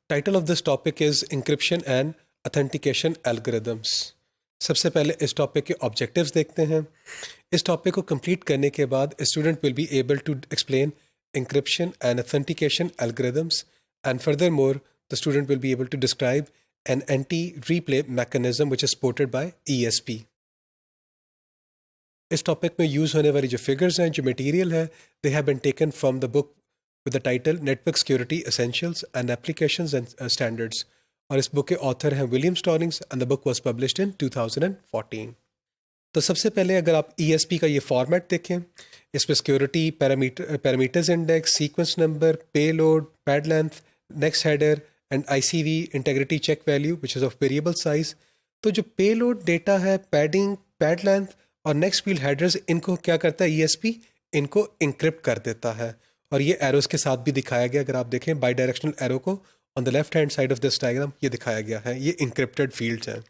Title of this topic is encryption and authentication algorithms. सबसे पहले इस टॉपिक के ऑब्जेक्टिव्स देखते हैं। इस टॉपिक को कंप्लीट करने के बाद student will be able to explain encryption and authentication algorithms, and furthermore the student will be able to describe an anti-replay mechanism which is supported by ESP. इस topic में use होने वाली जो figures हैं, जो मटेरियल है, they have been taken from the book with the title network security essentials and applications and standards, और इस बुक के ऑथर हैं William Stallings and the book was published in 2014। तो सबसे पहले अगर आप ESP का ये फॉर्मेट देखें, इसमें security parameters index, sequence number, payload, pad length, next header and ICV integrity check value which is of variable size. तो जो पेलोड डेटा है, पैडिंग, पैड लेंथ और नेक्स्ट फील्ड हेडर्स, इनको क्या करता है ESP, इनको इंक्रिप्ट कर देता है। और ये एरोस के साथ भी दिखाया गया, अगर आप देखें बाई डायरेक्शनल एरो को on the left hand side of this diagram ये दिखाया गया है, ये इंक्रिप्टेड फील्ड्स हैं।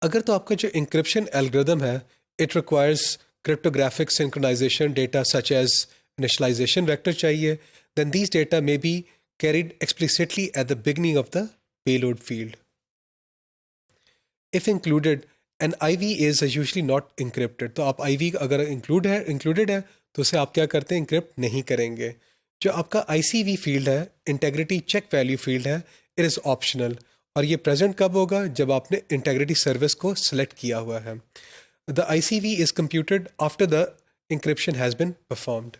अगर तो आपका जो इंक्रिप्शन एल्गोरिथम है, it requires cryptographic synchronization data such as initialization vector चाहिए, then these data may be carried explicitly at the beginning of the payload field. If included, an IV is usually not encrypted. तो आप IV अगर included है तो उसे आप क्या करते हैं, encrypt नहीं करेंगे। जो आपका ICV field है, integrity check value field है, it is optional, और ये present कब होगा, जब आपने integrity service को select किया हुआ है। The ICV is computed after the encryption has been performed.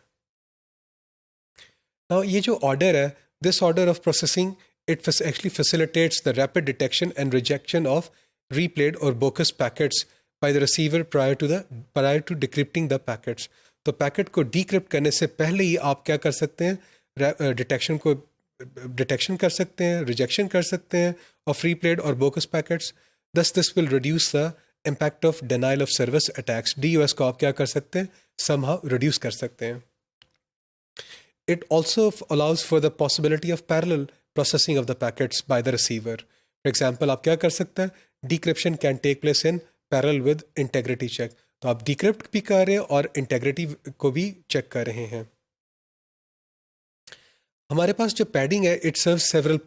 Now, ये जो order है, this order of processing, it actually facilitates the rapid detection and rejection of replayed or bogus packets by the receiver prior to decrypting the packets. तो packet को decrypt करने से पहले ही आप क्या कर सकते हैं, डिटेक्शन कर सकते हैं, रिजेक्शन कर सकते हैं of replayed or bogus packets. Thus, this will reduce the impact of denial of service attacks. DOS को आप क्या कर सकते हैं, somehow reduce कर सकते हैं. It also allows for the possibility of parallel processing of the packets by the receiver. For example, आप क्या कर सकते हैं, decryption can take place in parallel with integrity check. तो आप decrypt भी कर रहे हैं और integrity को भी check कर रहे हैं. हमारे पास जो padding है, it serves several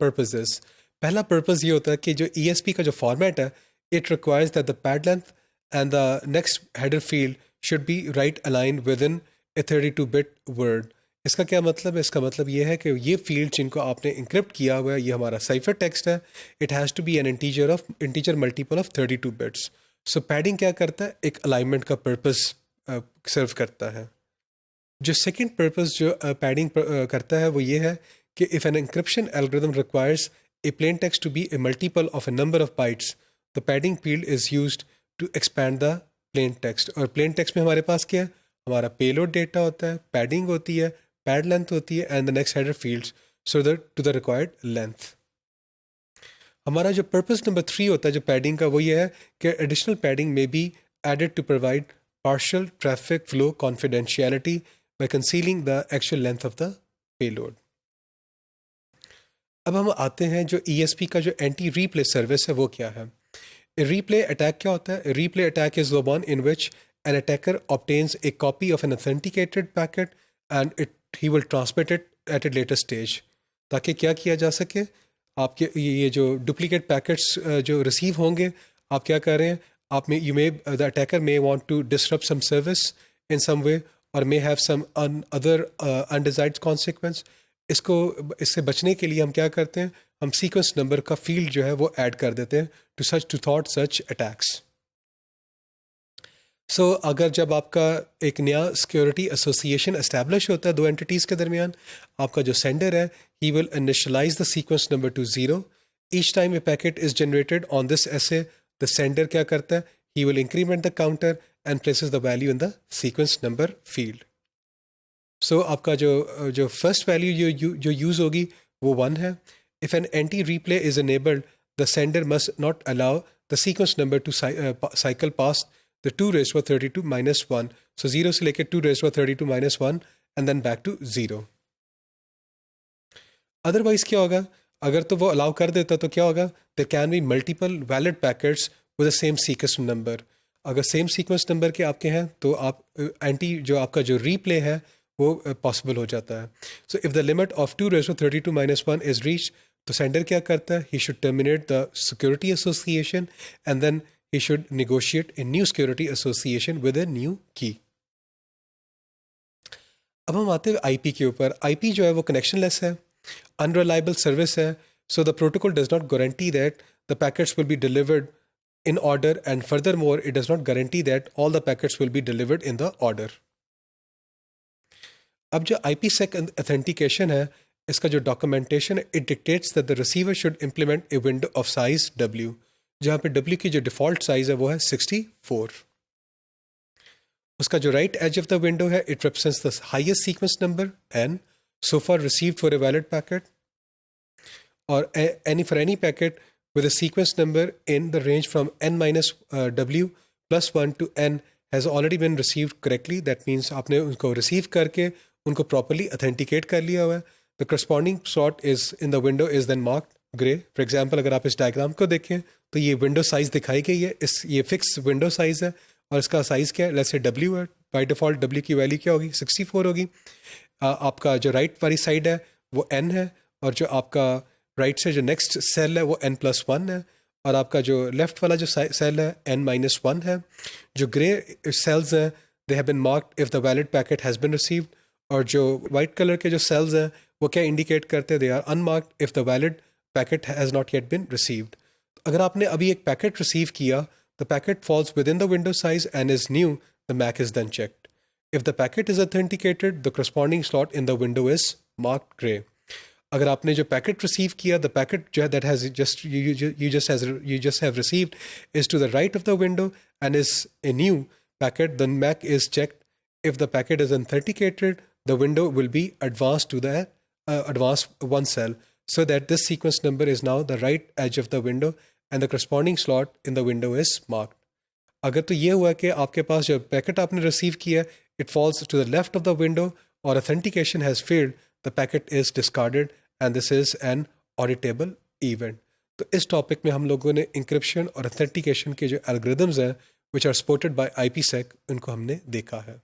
purposes. पहला purpose ये होता है कि जो ESP का जो format है, it requires that the pad length and the next header field should be right aligned within a 32-bit word. इसका क्या मतलब है? इसका मतलब ये है कि ये फील्ड जिनको आपने इंक्रिप्ट किया हुआ है, ये हमारा साइफर टेक्स्ट है, it has to be an integer multiple of 32 bits. So padding क्या करता है, एक अलाइनमेंट का पर्पस सर्व करता है. जो सेकंड पर्पस जो पैडिंग करता है वो ये है कि if an encryption algorithm requires a plain text to be a multiple of a number of bytes, the padding field is used to expand the plain text. और प्लेन टेक्स्ट में हमारे पास क्या है, हमारा पेलोड डेटा होता है, padding होती है, पैड लेंथ होती है and the next header fields so that to the required length. हमारा जो पर्पस नंबर 3 होता है जो पैडिंग का, वो ये है कि additional padding may be added to provide partial traffic flow confidentiality by concealing the actual length of the payload. अब हम आते हैं जो ESP का जो एंटी रीप्ले सर्विस है वो क्या है. रीप्ले अटैक क्या होता है? Replay attack is the one in which an attacker obtains a copy of an authenticated packet and he will transmit it at a later stage, ताकि क्या किया जा सके, आपके ये जो डुप्लीकेट पैकेट्स जो रिसीव होंगे, आप क्या कर रहे हैं, आप में the attacker may want to disrupt some service in some way और may have some other undesired consequence. इससे बचने के लिए हम क्या करते हैं, हम सीक्वेंस नंबर का फील्ड जो है वो ऐड कर देते हैं टू थॉट सच अटैक्स. सो अगर जब आपका एक नया सिक्योरिटी एसोसिएशन एस्टैब्लिश होता है दो एंटिटीज़ के दरमियान, आपका जो सेंडर है he will initialize the sequence number to 0. Each time a packet is generated on this SA, the sender क्या करता है, he will increment the counter and places the value in the sequence number field. So आपका जो first value जो use होगी वो 1 है. If an anti replay is enabled, the sender must not allow the sequence number to cycle pass the 2 raised to 32 minus 1. So 0 से लेके 2 raised to 32 minus 1 and then back to 0. Otherwise क्या होगा, अगर तो वो allow कर देता तो क्या होगा, there can be multiple valid packets with the same sequence number. अगर same sequence number के आपके हैं तो आप जो आपका जो replay है वो possible हो जाता है. So if the limit of 2 raised to 32 minus 1 is reached, तो सेंडर क्या करता है? He should terminate the security association and then he should negotiate a new security association with a new key. अब हम आते हैं आईपी के ऊपर. आईपी जो है वो कनेक्शनलेस है, अनरिलायबल सर्विस है. So the protocol does not guarantee that the packets will be delivered in order, and furthermore it does not guarantee that all the packets will be delivered in the order. अब जो IPsec authentication है, इसका जो documentation है, it dictates that the receiver should implement a window of size W, जहाँ पे W की जो default size है वो है 64. उसका जो right edge of the window है, it represents the highest sequence number N so far received for a valid packet, or for any packet with a sequence number in the range from n minus w plus 1 to n has already been received correctly. That means आपने उनको receive करके उनको properly authenticate कर लिया हुआ है. The corresponding slot is in the window is then marked gray. For example, अगर आप इस diagram को देखें तो ये window size दिखाई गई है. ये fixed window size है और इसका size क्या है? Let's say w है. By default w की value क्या होगी? 64 होगी. आपका जो right वाली side है वो n है, और जो आपका राइट से जो नेक्स्ट सेल है वो n+1 है, और आपका जो लेफ्ट वाला जो सेल है n-1 है. जो ग्रे सेल्स हैं they have been marked if the valid packet has been received, और जो वाइट कलर के जो सेल्स हैं वो क्या इंडिकेट करते हैं? They are unmarked if the valid packet has not yet been received. अगर आपने अभी एक पैकेट रिसीव किया, the packet falls within the window size and is new, the MAC is then checked. If the packet is authenticated, the corresponding slot in the window is marked grey. अगर आपने जो packet receive किया, the packet जो है that has just you just have received is to the right of the window and is a new packet, the MAC is checked. If the packet is authenticated, the window will be advanced to the advanced one cell, so that this sequence number is now the right edge of the window and the corresponding slot in the window is marked. अगर तो ये हुआ कि आपके पास जो packet आपने receive किया, it falls to the left of the window or authentication has failed, the packet is discarded and this is an auditable event. तो इस टॉपिक में हम लोगों ने इंक्रिप्शन और ऑथेंटिकेशन के जो एल्गोरिदम्स हैं which are supported by IPsec, उनको हमने देखा है.